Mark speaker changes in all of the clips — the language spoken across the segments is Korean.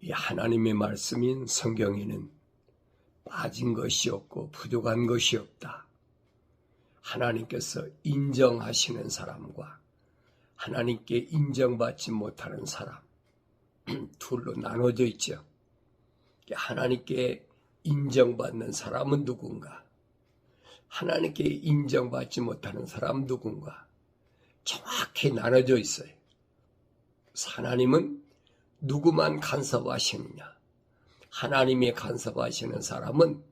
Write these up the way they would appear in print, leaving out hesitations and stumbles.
Speaker 1: 이 하나님의 말씀인 성경에는 빠진 것이 없고 부족한 것이 없다. 하나님께서 인정하시는 사람과 하나님께 인정받지 못하는 사람, 둘로 나눠져 있죠. 하나님께 인정받는 사람은 누군가, 하나님께 인정받지 못하는 사람 누군가 정확히 나눠져 있어요. 하나님은 누구만 간섭하시느냐? 하나님이 간섭하시는 사람은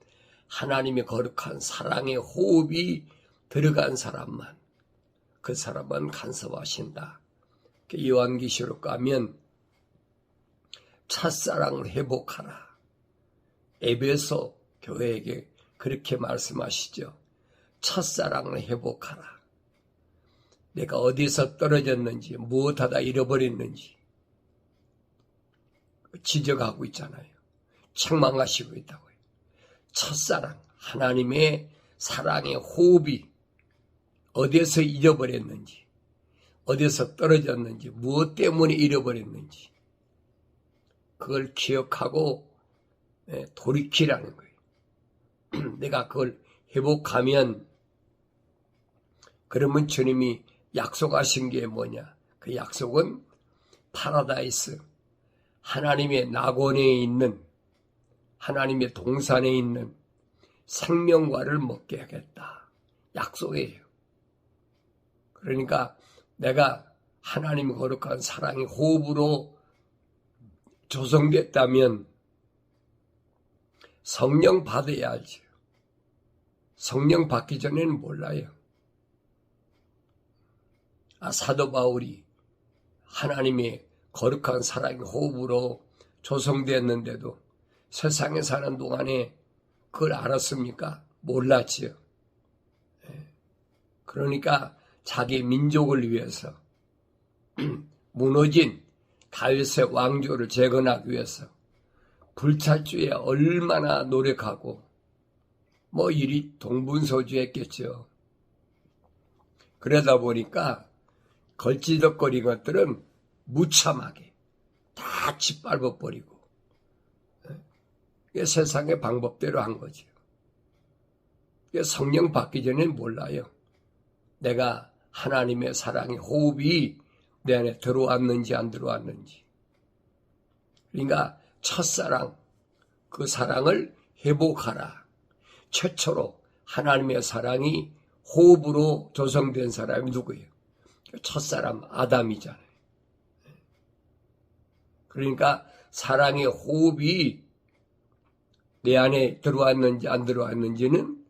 Speaker 1: 하나님의 거룩한 사랑의 호흡이 들어간 사람만, 그 사람만 간섭하신다. 요한계시록 가면 첫사랑을 회복하라. 에베소 교회에게 그렇게 말씀하시죠. 첫사랑을 회복하라. 내가 어디서 떨어졌는지, 무엇하다 잃어버렸는지 지적하고 있잖아요. 책망하시고 있다고요. 첫사랑, 하나님의 사랑의 호흡이 어디서 잃어버렸는지, 어디서 떨어졌는지, 무엇 때문에 잃어버렸는지 그걸 기억하고 돌이키라는 거예요. 내가 그걸 회복하면, 그러면 주님이 약속하신 게 뭐냐? 그 약속은 파라다이스, 하나님의 낙원에 있는, 하나님의 동산에 있는 생명과를 먹게 하겠다. 약속이에요. 그러니까 내가 하나님의 거룩한 사랑의 호흡으로 조성됐다면 성령 받아야 알죠. 성령 받기 전에는 몰라요. 사도 바울이 하나님의 거룩한 사랑의 호흡으로 조성됐는데도 세상에 사는 동안에 그걸 알았습니까? 몰랐지요. 그러니까 자기 민족을 위해서 무너진 다윗의 왕조를 재건하기 위해서 불찰주에 얼마나 노력하고 일이 동분서주했겠죠. 그러다 보니까 걸지덕거린 것들은 무참하게 다 짓밟아버리고 세상의 방법대로 한 거죠. 성령 받기 전에는 몰라요. 내가 하나님의 사랑의 호흡이 내 안에 들어왔는지 안 들어왔는지. 그러니까 첫사랑, 그 사랑을 회복하라. 최초로 하나님의 사랑이 호흡으로 조성된 사람이 누구예요? 첫사람 아담이잖아요. 그러니까 사랑의 호흡이 내 안에 들어왔는지 안 들어왔는지는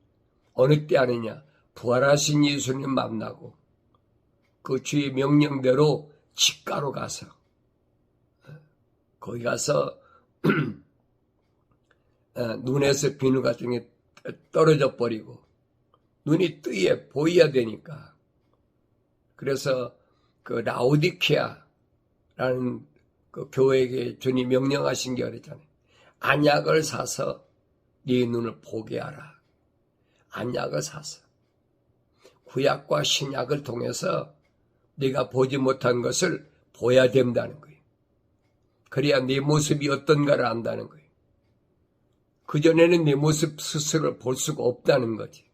Speaker 1: 어느 때 아느냐? 부활하신 예수님 만나고 그 주의 명령대로 직가로 가서 거기 가서 눈에서 비누 같은 게 떨어져 버리고 눈이 뜨에 보여야 되니까, 그래서 그 라오디케아라는 그 교회에게 주님 명령하신 게 그랬잖아요. 안약을 사서 네 눈을 보게 하라. 안약을 사서 구약과 신약을 통해서 네가 보지 못한 것을 보여야 된다는 거예요. 그래야 네 모습이 어떤가를 안다는 거예요. 그전에는 네 모습 스스로를 볼 수가 없다는 거지.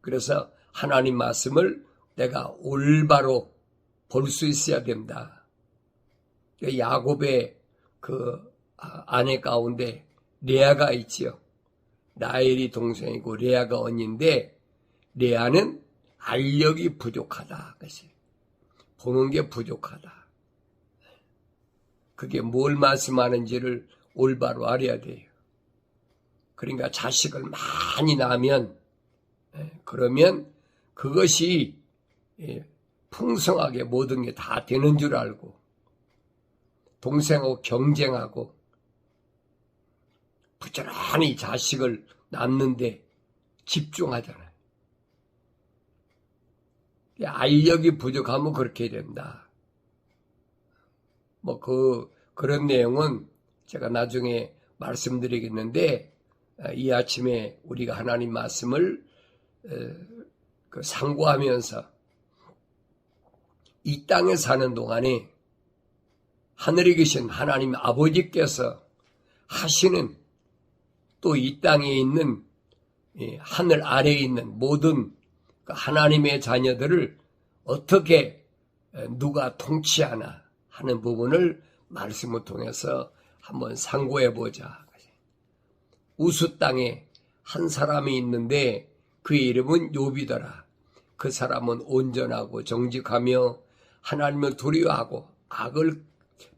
Speaker 1: 그래서 하나님 말씀을 내가 올바로 볼 수 있어야 된다. 야곱의 그 아내 가운데 레아가 있지요. 라헬이 동생이고 레아가 언니인데 레아는 알력이 부족하다. 그것이 보는 게 부족하다. 그게 뭘 말씀하는지를 올바로 알아야 돼요. 그러니까 자식을 많이 낳으면, 그러면 그것이 풍성하게 모든 게 다 되는 줄 알고 동생하고 경쟁하고 부지런히 자식을 낳는데 집중하잖아요. 알력이 부족하면 그렇게 된다. 그런 내용은 제가 나중에 말씀드리겠는데, 이 아침에 우리가 하나님 말씀을 상고하면서 이 땅에 사는 동안에 하늘에 계신 하나님 아버지께서 하시는, 또 이 땅에 있는 하늘 아래에 있는 모든 하나님의 자녀들을 어떻게 누가 통치하나 하는 부분을 말씀을 통해서 한번 상고해 보자. 우수 땅에 한 사람이 있는데 그의 이름은 욥이더라. 그 사람은 온전하고 정직하며 하나님을 두려워하고 악을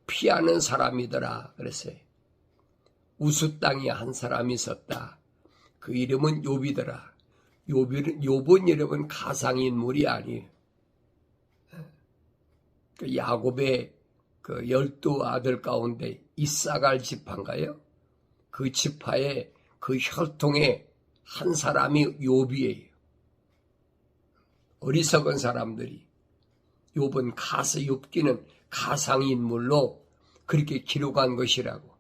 Speaker 1: 피하는 사람이더라. 그랬어요. 우수 땅에 한 사람이 있었다. 그 이름은 욥이더라. 욥은 이름은 가상인물이 아니에요. 그 야곱의 그 12 아들 가운데 이사갈 지파인가요? 그 지파의 그 혈통의 한 사람이 욥이에요. 어리석은 사람들이 욥기는 가상인물로 그렇게 기록한 것이라고.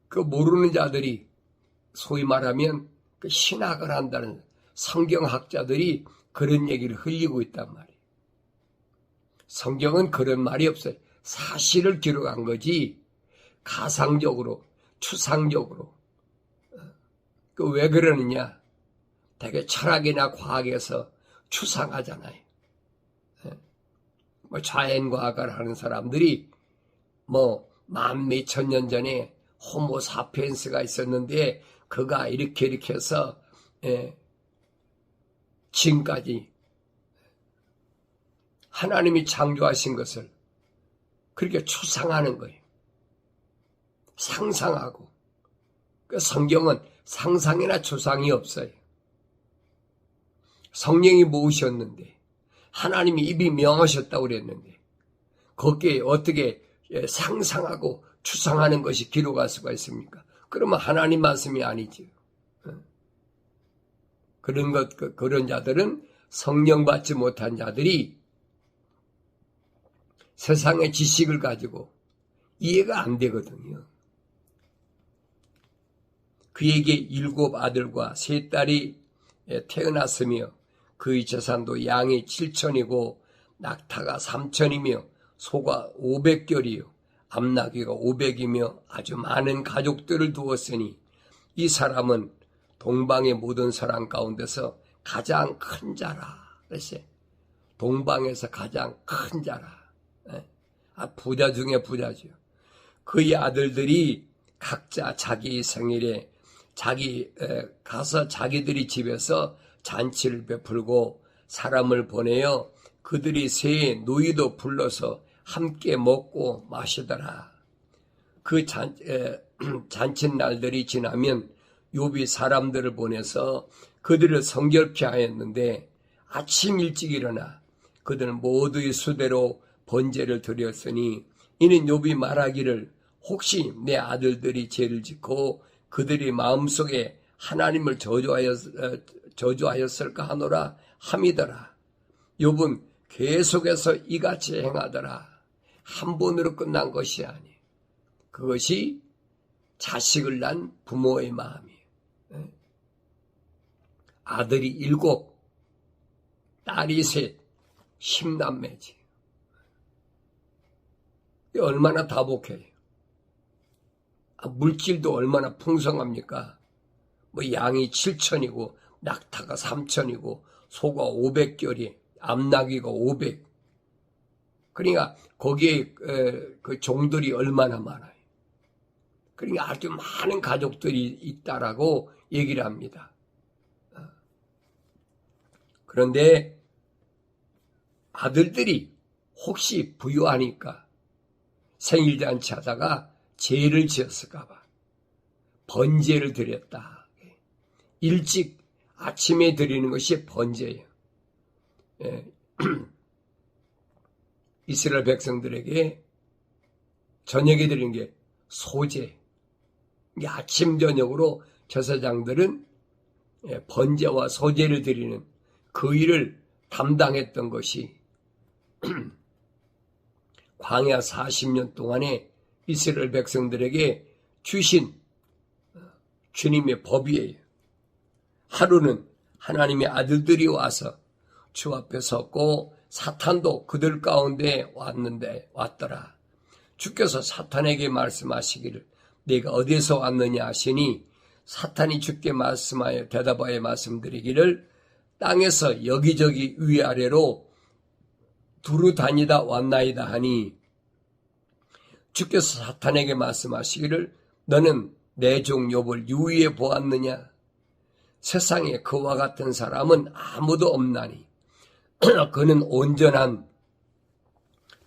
Speaker 1: 그 모르는 자들이 소위 말하면 그 신학을 한다는 성경학자들이 그런 얘기를 흘리고 있단 말이에요. 성경은 그런 말이 없어요. 사실을 기록한 거지 가상적으로, 추상적으로. 그 왜 그러느냐? 되게 철학이나 과학에서 추상하잖아요. 뭐 자연과학을 하는 사람들이 뭐 만 몇천 년 전에 호모 사피엔스가 있었는데 그가 이렇게 해서 지금까지 하나님이 창조하신 것을 그렇게 추상하는 거예요. 상상하고. 그 성경은 상상이나 추상이 없어요. 성령이 모으셨는데 하나님이 입이 명하셨다고 그랬는데 거기에 어떻게 상상하고 추상하는 것이 기록할 수가 있습니까? 그러면 하나님 말씀이 아니죠. 그런 자들은 성령 받지 못한 자들이 세상의 지식을 가지고 이해가 안 되거든요. 그에게 7 아들과 3 딸이 태어났으며 그의 재산도 양이 7천이고 낙타가 3천이며 소가 500결이요 암나귀가 500이며 아주 많은 가족들을 두었으니 이 사람은 동방의 모든 사람 가운데서 가장 큰 자라. 그랬어요. 동방에서 가장 큰 자라. 부자 중에 부자죠. 그의 아들들이 각자 자기 생일에 가서 자기들이 집에서 잔치를 베풀고 사람을 보내어 그들이 새해 누이도 불러서 함께 먹고 마시더라. 그 잔칫날들이 지나면 욥이 사람들을 보내서 그들을 성결케 하였는데 아침 일찍 일어나 그들은 모두의 수대로 번제를 드렸으니 이는 욥이 말하기를 혹시 내 아들들이 죄를 짓고 그들이 마음속에 하나님을 저주하였을까 하노라 함이더라. 욥은 계속해서 이같이 행하더라. 한 번으로 끝난 것이 아니에요. 그것이 자식을 낳은 부모의 마음이에요. 아들이 7, 딸이 3, 10남매지. 얼마나 다복해요. 물질도 얼마나 풍성합니까? 뭐 양이 7천이고 낙타가 3천이고 소가 500결이 암나귀가 500. 그러니까 거기에 그 종들이 얼마나 많아요. 그러니까 아주 많은 가족들이 있다라고 얘기를 합니다. 그런데 아들들이 혹시 부유하니까 생일잔치 하다가 죄를 지었을까봐 번제를 드렸다. 일찍 아침에 드리는 것이 번제예요. 이스라엘 백성들에게 저녁에 드리는 게 소제. 아침 저녁으로 제사장들은 번제와 소제를 드리는 그 일을 담당했던 것이 광야 40년 동안에 이스라엘 백성들에게 주신 주님의 법이에요. 하루는 하나님의 아들들이 와서 주 앞에 섰고 사탄도 그들 가운데 왔더라. 주께서 사탄에게 말씀하시기를 네가 어디서 왔느냐 하시니 사탄이 주께 말씀하여 대답하여 말씀드리기를 땅에서 여기저기 위아래로 두루 다니다 왔나이다 하니 주께서 사탄에게 말씀하시기를 너는 내 종 욥을 유위에 보았느냐? 세상에 그와 같은 사람은 아무도 없나니 그는 온전한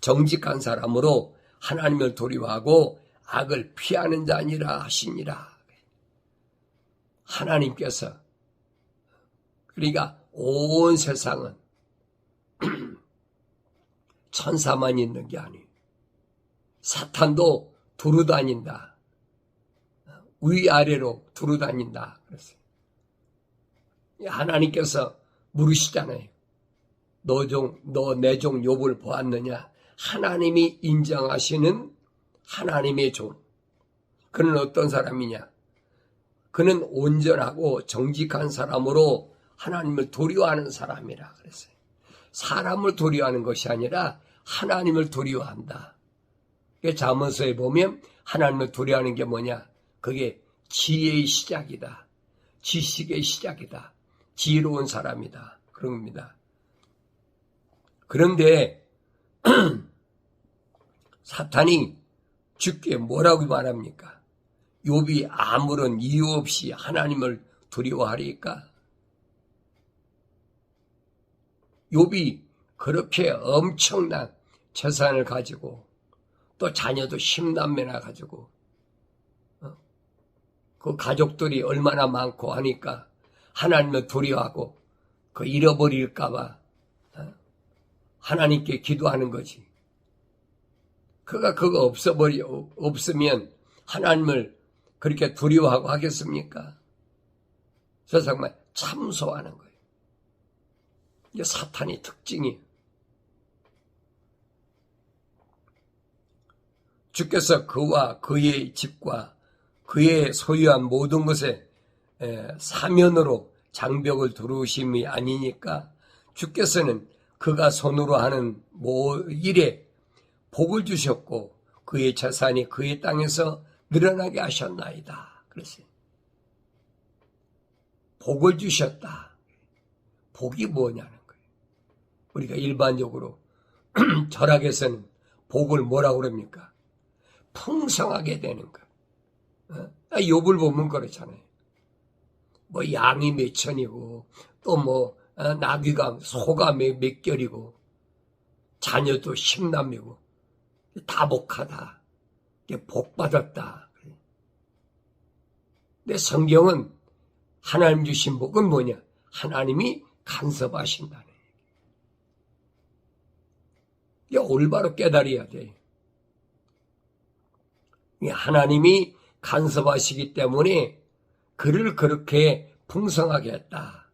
Speaker 1: 정직한 사람으로 하나님을 두려워하고 악을 피하는 자니라 하시니라. 하나님께서 그러니까 온 세상은 천사만 있는 게 아니에요. 사탄도 두루 다닌다. 위아래로 두루 다닌다. 그랬어요. 하나님께서 물으시잖아요. 너 내 종 욥을 보았느냐? 하나님이 인정하시는 하나님의 종. 그는 어떤 사람이냐? 그는 온전하고 정직한 사람으로 하나님을 두려워하는 사람이라 그랬어요. 사람을 두려워하는 것이 아니라 하나님을 두려워한다. 잠언서에 보면 하나님을 두려워하는 게 뭐냐? 그게 지혜의 시작이다. 지식의 시작이다. 지혜로운 사람이다. 그런 겁니다. 그런데 사탄이 주께 뭐라고 말합니까? 욥이 아무런 이유 없이 하나님을 두려워하리까? 욥이 그렇게 엄청난 재산을 가지고 또 자녀도 10남매나 가지고 그 가족들이 얼마나 많고 하니까 하나님을 두려워하고 그 잃어버릴까 봐 하나님께 기도하는 거지. 그가 그거 없으면 하나님을 그렇게 두려워하고 하겠습니까? 그래서 정말 참소하는 거예요. 이게 사탄의 특징이에요. 주께서 그와 그의 집과 그의 소유한 모든 것에 사면으로 장벽을 두르심이 아니니까 주께서는 그가 손으로 하는 일에 복을 주셨고 그의 재산이 그의 땅에서 늘어나게 하셨나이다. 그랬어요. 복을 주셨다. 복이 뭐냐는 거예요. 우리가 일반적으로 철학에서는 복을 뭐라고 그럽니까? 풍성하게 되는 것. 욥을 보면 그렇잖아요. 뭐 양이 몇 천이고 또 뭐 나귀가 소가 몇 결이고 자녀도 10남매고 다 복하다. 복 받았다. 근데 성경은 하나님 주신 복은 뭐냐? 하나님이 간섭하신다는 얘기예요. 이게 올바로 깨달아야 돼. 하나님이 간섭하시기 때문에 그를 그렇게 풍성하게 했다.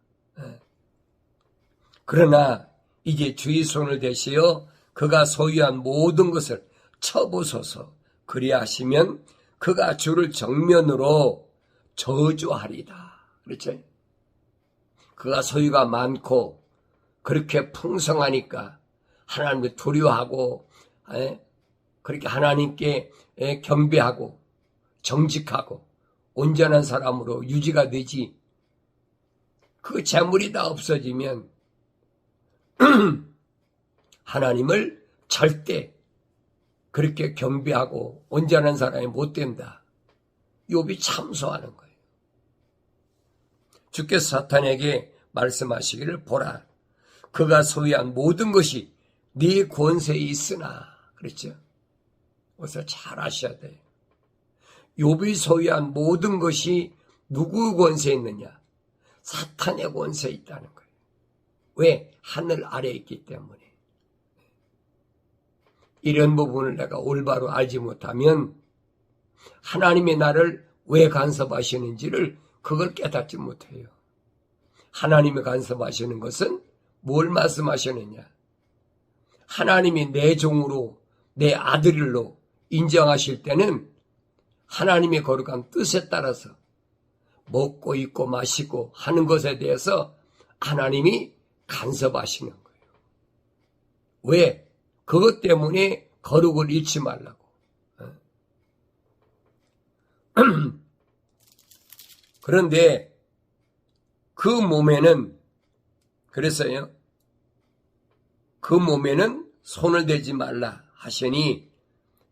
Speaker 1: 그러나 이제 주의 손을 대시어 그가 소유한 모든 것을 쳐보소서. 그리하시면 그가 주를 정면으로 저주하리다. 그렇죠? 그가 소유가 많고 그렇게 풍성하니까 하나님을 두려워하고 그렇게 하나님께 경배하고 정직하고 온전한 사람으로 유지가 되지. 그 재물이 다 없어지면 하나님을 절대 그렇게 경배하고 온전한 사람이 못 된다. 욥이 참소하는 거예요. 주께서 사탄에게 말씀하시기를 보라. 그가 소유한 모든 것이 네 권세에 있으나. 그랬죠. 그래서 잘 아셔야 돼요. 욥이 소유한 모든 것이 누구 권세에 있느냐? 사탄의 권세에 있다는 거예요. 왜? 하늘 아래에 있기 때문에. 이런 부분을 내가 올바로 알지 못하면 하나님의 나를 왜 간섭하시는지를 그걸 깨닫지 못해요. 하나님이 간섭하시는 것은 뭘 말씀하시느냐? 하나님이 내 종으로 내 아들로 인정하실 때는 하나님의 거룩한 뜻에 따라서 먹고 입고 마시고 하는 것에 대해서 하나님이 간섭하시는 거예요. 왜? 그것 때문에 거룩을 잃지 말라고. 그런데 그 몸에는, 그래서요, 그 몸에는 손을 대지 말라 하시니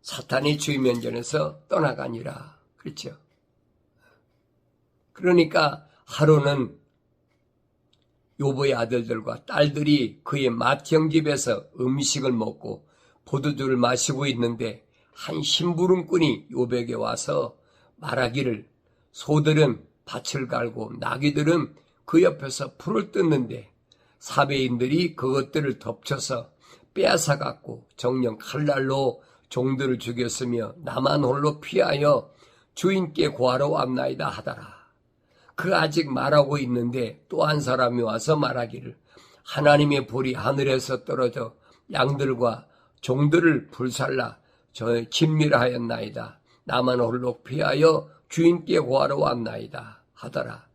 Speaker 1: 사탄이 주의 면전에서 떠나가니라. 그렇죠? 그러니까 하루는 요보의 아들들과 딸들이 그의 맏형집에서 음식을 먹고 포도주를 마시고 있는데 한 심부름꾼이 요백에 와서 말하기를 소들은 밭을 갈고 나귀들은 그 옆에서 풀을 뜯는데 사배인들이 그것들을 덮쳐서 빼앗아갔고 정령 칼날로 종들을 죽였으며 나만 홀로 피하여 주인께 구하러 왔나이다 하더라. 그 아직 말하고 있는데 또 한 사람이 와서 말하기를 하나님의 불이 하늘에서 떨어져 양들과 종들을 불살라 저 진멸하였나이다. 나만 홀로 피하여 주인께 구하러 왔나이다 하더라.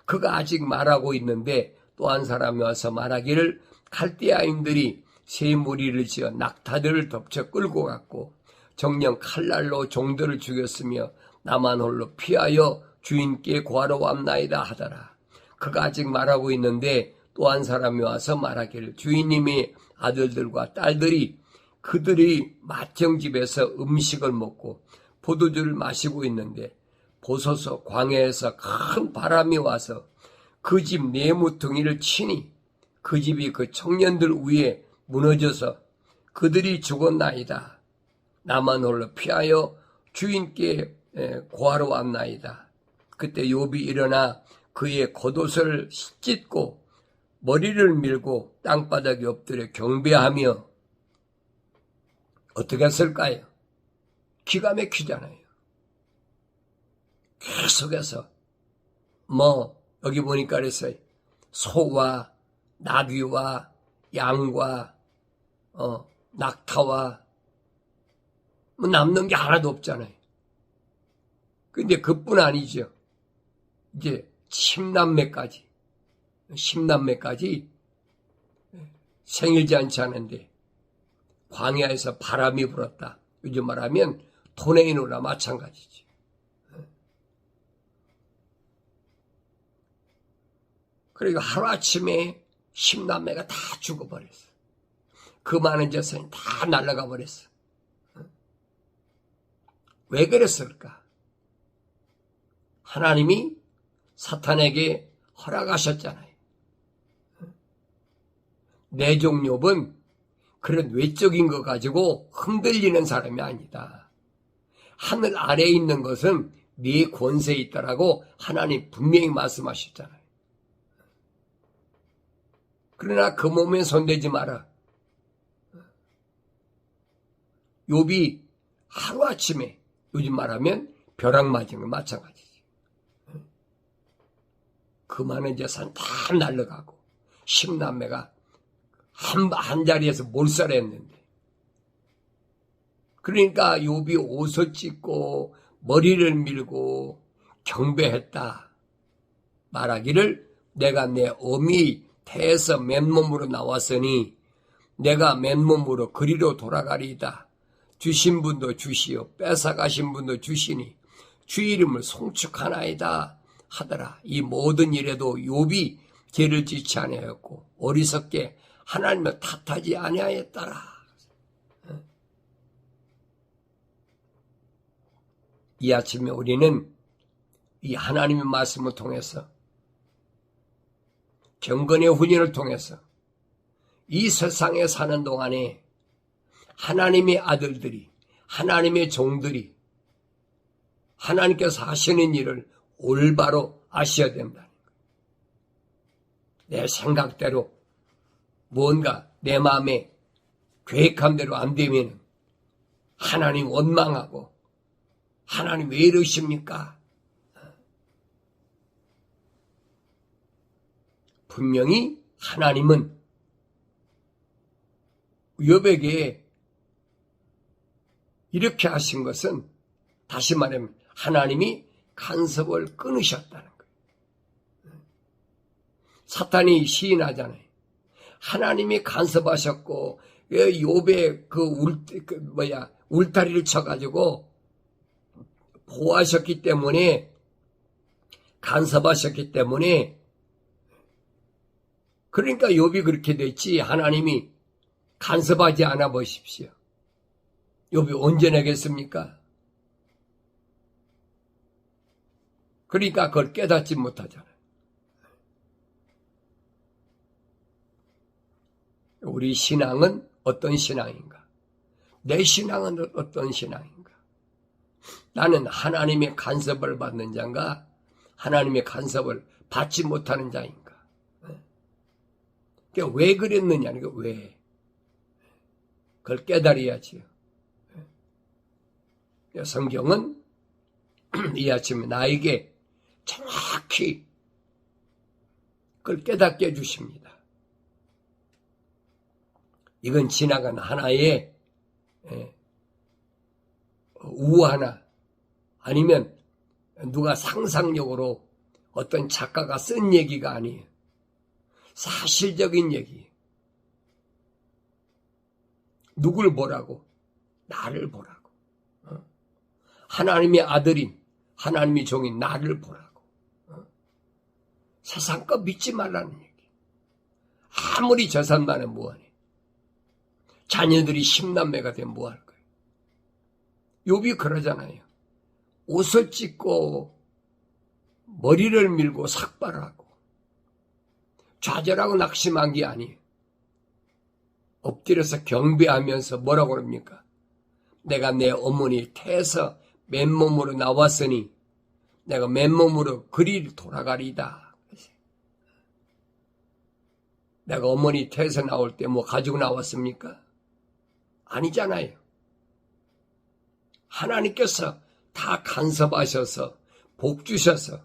Speaker 1: 그가 아직 말하고 있는데 또 한 사람이 와서 말하기를 갈대아인들이 새 무리를 지어 낙타들을 덮쳐 끌고 갔고 정령 칼날로 종들을 죽였으며 나만 홀로 피하여 주인께 구하러 왔나이다 하더라. 그가 아직 말하고 있는데 또 한 사람이 와서 말하기를 주인님의 아들들과 딸들이 그들이 맏형집에서 음식을 먹고 포도주를 마시고 있는데 보소서 광야에서 큰 바람이 와서 그 집 네모퉁이를 치니 그 집이 그 청년들 위에 무너져서 그들이 죽었나이다. 나만 홀로 피하여 주인께 구하러 왔나이다. 그때 욥이 일어나 그의 겉옷을 찢고 머리를 밀고 땅바닥에 엎드려 경배하며 어떻게 했을까요? 기가 막히잖아요. 계속해서 여기 보니까 그랬어요. 소와 나귀와 양과 낙타와 남는 게 하나도 없잖아요. 근데 그뿐 아니죠. 이제 10남매까지 생일잔치 하는데 광야에서 바람이 불었다. 요즘 말하면 토네이노나 마찬가지지. 그리고 하루아침에 10남매가 다 죽어버렸어. 그 많은 재산이 다 날아가 버렸어. 왜 그랬을까? 하나님이 사탄에게 허락하셨잖아요. 내종 욥은 그런 외적인 거 가지고 흔들리는 사람이 아니다. 하늘 아래에 있는 것은 네 권세에 있다라고 하나님 분명히 말씀하셨잖아요. 그러나 그 몸에 손대지 마라. 욥이 하루아침에 요즘 말하면 벼락 맞은 거 마찬가지지. 그 많은 재산 다 날라가고 10남매가 한 자리에서 몰살했는데 그러니까 욥이 옷을 찢고 머리를 밀고 경배했다. 말하기를 내가 내 어미 태에서 맨몸으로 나왔으니 내가 맨몸으로 그리로 돌아가리이다. 주신 분도 주시오 뺏어가신 분도 주시니 주 이름을 송축하나이다 하더라. 이 모든 일에도 욥이 죄를 짓지 아니하였고 어리석게 하나님을 탓하지 아니하였더라. 이 아침에 우리는 이 하나님의 말씀을 통해서 경건의 훈련을 통해서 이 세상에 사는 동안에 하나님의 아들들이 하나님의 종들이 하나님께서 하시는 일을 올바로 아셔야 된다는 거예요. 내 생각대로 뭔가 내 마음에 계획한 대로 안 되면 하나님 원망하고 하나님 왜 이러십니까? 분명히 하나님은 욥에게 이렇게 하신 것은 다시 말하면 하나님이 간섭을 끊으셨다는 거예요. 사탄이 시인하잖아요. 하나님이 간섭하셨고 욥의 울타리를 쳐가지고 보호하셨기 때문에, 간섭하셨기 때문에, 그러니까 욥이 그렇게 됐지. 하나님이 간섭하지 않아 보십시오. 욥이 언제 내겠습니까? 그러니까 그걸 깨닫지 못하잖아요. 우리 신앙은 어떤 신앙인가? 내 신앙은 어떤 신앙인가? 나는 하나님의 간섭을 받는 자인가? 하나님의 간섭을 받지 못하는 자인가? 그러니까 왜 그랬느냐? 왜? 그걸 깨달아야지요. 성경은 이 아침에 나에게 정확히 그걸 깨닫게 해주십니다. 이건 지나간 하나의 우화나 아니면 누가 상상력으로 어떤 작가가 쓴 얘기가 아니에요. 사실적인 얘기. 누굴 보라고? 나를 보라고. 하나님의 아들인, 하나님의 종인 나를 보라고. 세상 거 믿지 말라는 얘기. 아무리 재산 많으면 뭐하니? 자녀들이 10남매가 되면 뭐할 거예요? 욥이 그러잖아요. 옷을 찢고 머리를 밀고 삭발하고 좌절하고 낙심한 게 아니에요. 엎드려서 경배하면서 뭐라고 그럽니까? 내가 내 어머니 태에서 맨몸으로 나왔으니 내가 맨몸으로 그리 돌아가리다. 내가 어머니 태에서 나올 때 뭐 가지고 나왔습니까? 아니잖아요. 하나님께서 다 간섭하셔서 복 주셔서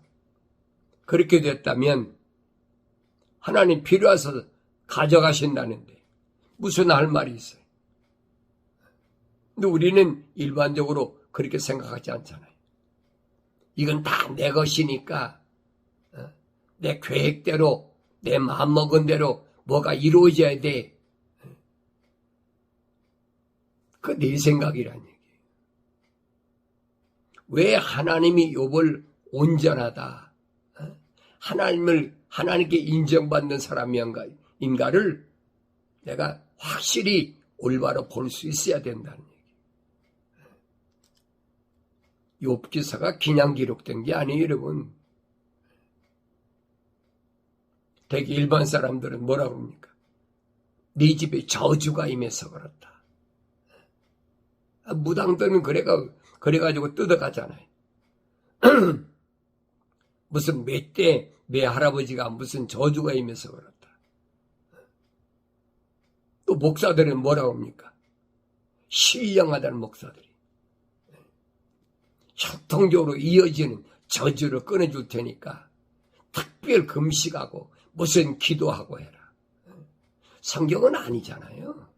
Speaker 1: 그렇게 됐다면 하나님 필요해서 가져가신다는데 무슨 할 말이 있어요? 근데 우리는 일반적으로 그렇게 생각하지 않잖아요. 이건 다 내 것이니까 내 계획대로 내 마음먹은 대로 뭐가 이루어져야 돼. 그 내 생각이란 얘기예요. 왜 하나님이 욥을 온전하다, 하나님께 인정받는 사람인가를 내가 확실히 올바로 볼 수 있어야 된다는 얘기예요. 욥기서가 그냥 기록된 게 아니에요, 여러분. 대개 일반 사람들은 뭐라고 합니까? 네 집에 저주가 임해서 그렇다. 무당들은 그래가지고 뜯어가잖아요. 무슨 내 할아버지가 무슨 저주가 임해서 그렇다. 또 목사들은 뭐라고 합니까? 신령하다는 목사들이. 형통적으로 이어지는 저주를 끊어줄 테니까 특별 금식하고 무슨 기도하고 해라. 성경은 아니잖아요.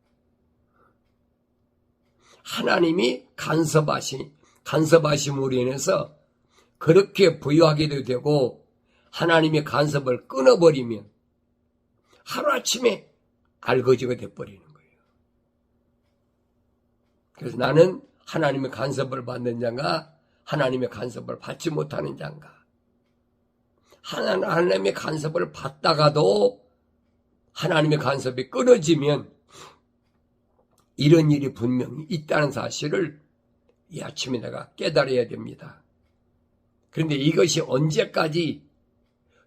Speaker 1: 하나님이 간섭하심으로 인해서 그렇게 부유하게도 되고 하나님의 간섭을 끊어버리면 하루아침에 알거지가 돼버리는 거예요. 그래서 나는 하나님의 간섭을 받는 자인가 하나님의 간섭을 받지 못하는 자인가. 하나님의 간섭을 받다가도 하나님의 간섭이 끊어지면 이런 일이 분명히 있다는 사실을 이 아침에 내가 깨달아야 됩니다. 그런데 이것이 언제까지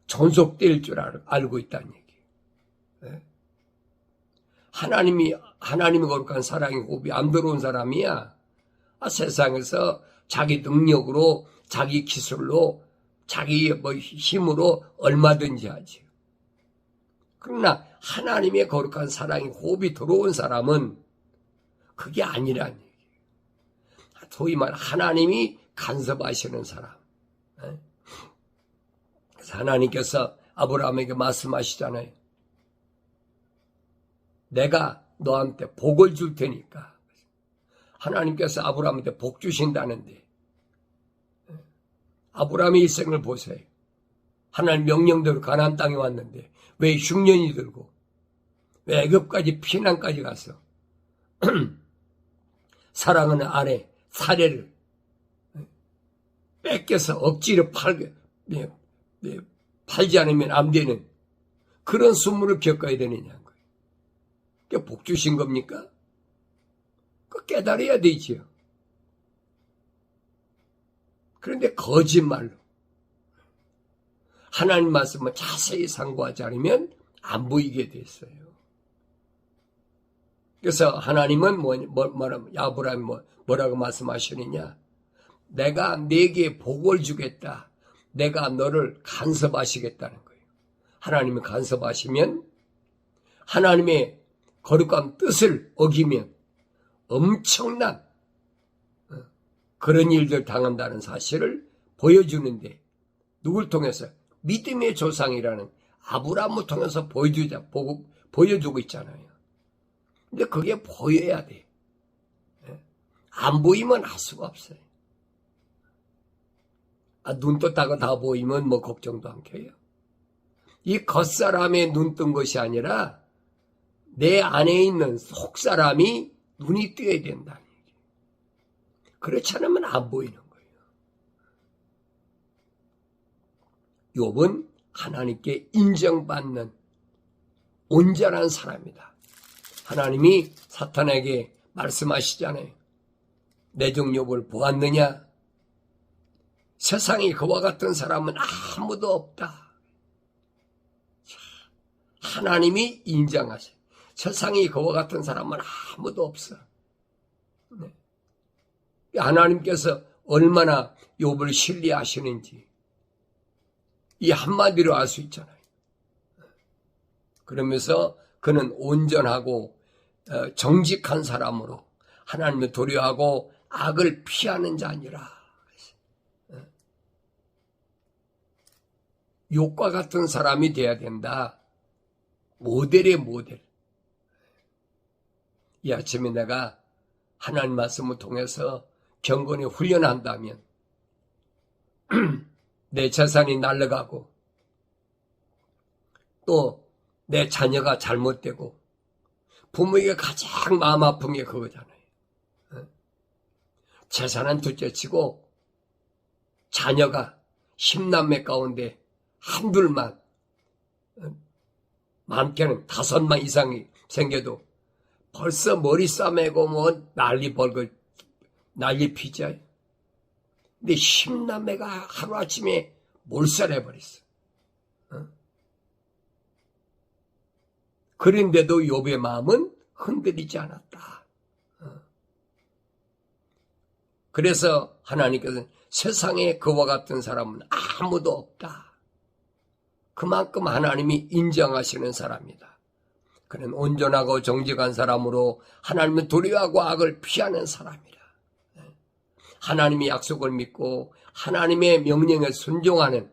Speaker 1: 존속될 줄 알고 있다는 얘기예요. 하나님이 거룩한 사랑의 호흡이 안 들어온 사람이야. 세상에서 자기 능력으로, 자기 기술로, 자기 힘으로 얼마든지 하지. 그러나 하나님의 거룩한 사랑의 호흡이 들어온 사람은 그게 아니란 얘기예요. 소위 말 하나님이 간섭하시는 사람. 그래서 하나님께서 아브라함에게 말씀하시잖아요. 내가 너한테 복을 줄 테니까. 하나님께서 아브라함한테 복 주신다는데 아브라함의 일생을 보세요. 하나님 명령대로 가나안 땅에 왔는데 왜 흉년이 들고 왜 애굽까지 피난까지 가서 사랑하는 아내, 사례를 뺏겨서 억지로 팔지 않으면 안 되는 그런 순문을 겪어야 되느냐는 거예요. 그게 복 주신 겁니까? 그 깨달아야 되지요. 그런데 거짓말로 하나님 말씀을 자세히 상고하지 않으면 안 보이게 됐어요. 그래서 하나님은 아브라함이 뭐라고 말씀하시느냐? 내가 네게 복을 주겠다. 내가 너를 간섭하시겠다는 거예요. 하나님이 간섭하시면 하나님의 거룩한 뜻을 어기면 엄청난 그런 일들 당한다는 사실을 보여주는데 누굴 통해서? 믿음의 조상이라는 아브라함을 통해서 보여주고 있잖아요. 근데 그게 보여야 돼. 안 보이면 할 수가 없어요. 눈 떴다가 다 보이면 뭐 걱정도 안 켜요. 이 겉사람의 눈 뜬 것이 아니라 내 안에 있는 속사람이 눈이 뜨어야 된다는 얘기예요. 그렇지 않으면 안 보이는 거예요. 욥은 하나님께 인정받는 온전한 사람이다. 하나님이 사탄에게 말씀하시잖아요. 내 종 욥을 보았느냐? 세상에 그와 같은 사람은 아무도 없다. 하나님이 인정하세요. 세상에 그와 같은 사람은 아무도 없어. 하나님께서 얼마나 욥을 신뢰하시는지 이 한마디로 알 수 있잖아요. 그러면서 그는 온전하고 정직한 사람으로 하나님을 도려하고 악을 피하는 자니라. 욥과 같은 사람이 돼야 된다. 모델의 모델. 이 아침에 내가 하나님 말씀을 통해서 경건히 훈련한다면 내 재산이 날아가고 또 내 자녀가 잘못되고 부모에게 가장 마음 아픈 게 그거잖아요. 재산은 둘째치고 자녀가 10남매 가운데 한둘만 많게는 5만 이상이 생겨도 벌써 머리 싸매고 뭐 난리 피자. 근데 10남매가 하루아침에 몰살해버렸어. 그런데도 욥의 마음은 흔들리지 않았다. 그래서 하나님께서는 세상에 그와 같은 사람은 아무도 없다. 그만큼 하나님이 인정하시는 사람이다. 그는 온전하고 정직한 사람으로 하나님을 두려워하고 악을 피하는 사람이다. 하나님의 약속을 믿고 하나님의 명령에 순종하는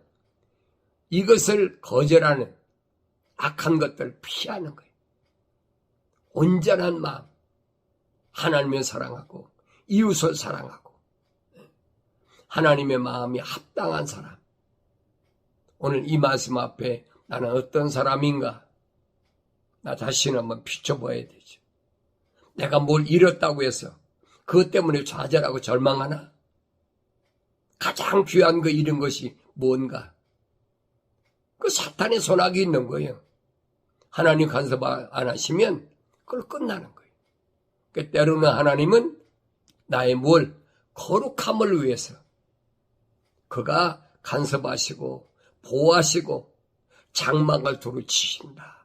Speaker 1: 이것을 거절하는 악한 것들을 피하는 거예요. 온전한 마음, 하나님을 사랑하고 이웃을 사랑하고 하나님의 마음이 합당한 사람. 오늘 이 말씀 앞에 나는 어떤 사람인가? 나 자신을 한번 비춰봐야 되죠. 내가 뭘 잃었다고 해서 그것 때문에 좌절하고 절망하나? 가장 귀한 거 잃은 것이 뭔가? 그 사탄의 손아귀 있는 거예요. 하나님 간섭 안 하시면 그걸 끝나는 거예요. 그러니까 때로는 하나님은 나의 거룩함을 위해서 그가 간섭하시고 보호하시고 장막을 두루 치신다.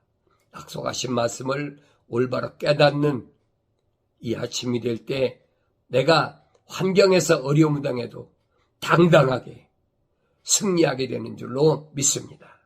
Speaker 1: 약속하신 말씀을 올바로 깨닫는 이 아침이 될 때 내가 환경에서 어려움을 당해도 당당하게 승리하게 되는 줄로 믿습니다.